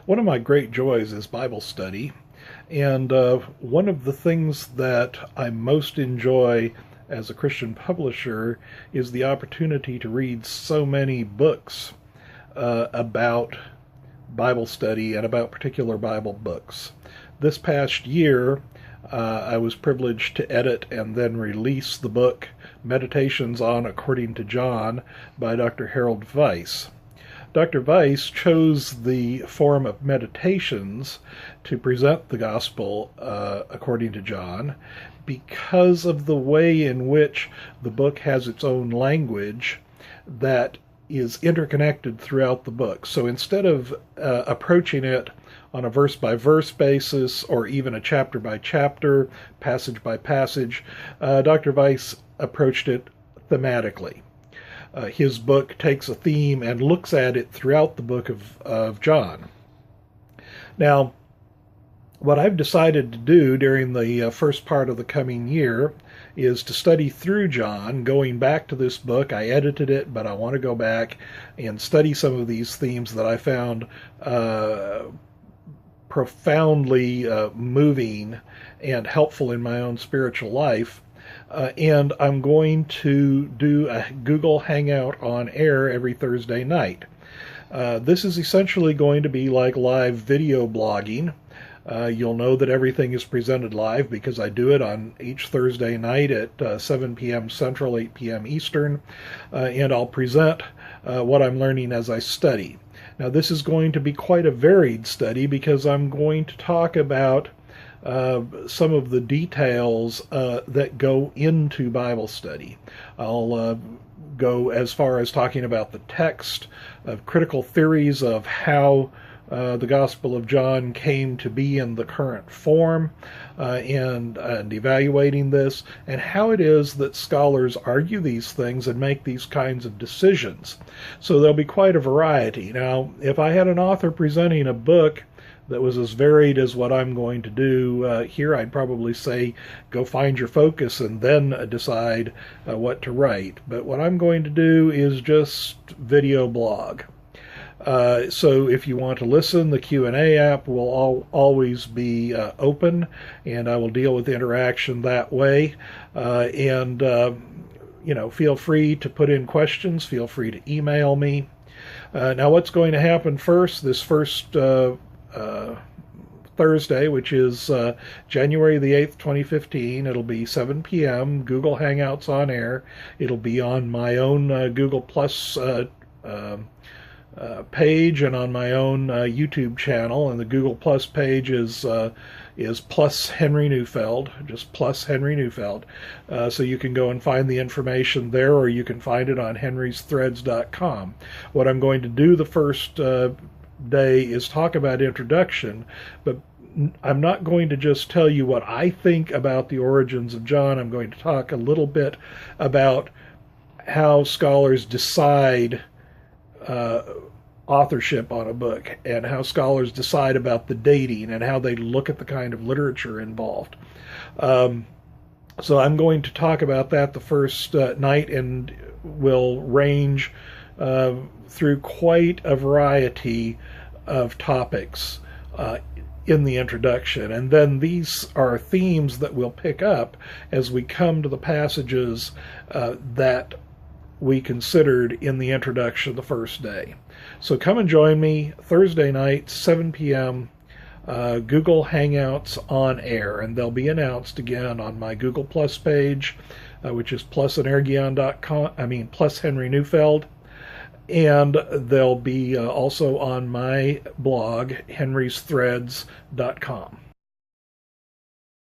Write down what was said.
One of my great joys is Bible study, and one of the things that I most enjoy as a Christian publisher is the opportunity to read so many books about Bible study and about particular Bible books. This past year, I was privileged to edit and then release the book Meditations on According to John by Dr. Harold Weiss. Dr. Weiss chose the form of meditations to present the gospel according to John because of the way in which the book has its own language that is interconnected throughout the book. So instead of approaching it on a verse-by-verse basis or even a chapter-by-chapter, passage-by-passage, Dr. Weiss approached it thematically. His book takes a theme and looks at it throughout the book of John. Now, what I've decided to do during the first part of the coming year is to study through John, going back to this book. I edited it, but I want to go back and study some of these themes that I found profoundly moving and helpful in my own spiritual life. And I'm going to do a Google Hangout on air every Thursday night. This is essentially going to be like live video blogging. You'll know that everything is presented live because I do it on each Thursday night at 7 p.m. Central, 8 p.m. Eastern, and I'll present what I'm learning as I study. Now, this is going to be quite a varied study because I'm going to talk about some of the details that go into Bible study. I'll go as far as talking about the text, critical theories of how the Gospel of John came to be in the current form, and evaluating this, and how it is that scholars argue these things and make these kinds of decisions. So there'll be quite a variety. Now, if I had an author presenting a book that was as varied as what I'm going to do here, I'd probably say go find your focus and then decide what to write. But what I'm going to do is just video blog. So if you want to listen, the Q&A app will always be open, and I will deal with interaction that way. Feel free to put in questions. Feel free to email me. Now, what's going to happen first? This first Thursday, which is January the 8th, 2015. It'll be 7 p.m. Google Hangouts on air. It'll be on my own Google Plus page and on my own YouTube channel. And the Google Plus page is plus Henry Neufeld, just plus Henry Neufeld. So you can go and find the information there, or you can find it on henrysthreads.com. What I'm going to do the first day is talk about introduction, but I'm not going to just tell you what I think about the origins of John. I'm going to talk a little bit about how scholars decide authorship on a book, and how scholars decide about the dating, and how they look at the kind of literature involved. So I'm going to talk about that the first night, and will range through quite a variety of topics in the introduction. And then these are themes that we'll pick up as we come to the passages that we considered in the introduction the first day. So come and join me Thursday night, 7 p.m., Google Hangouts on air, and they'll be announced again on my Google Plus page, which is plusenergion.com, plus Henry Neufeld, and they'll be also on my blog, henrysthreads.com.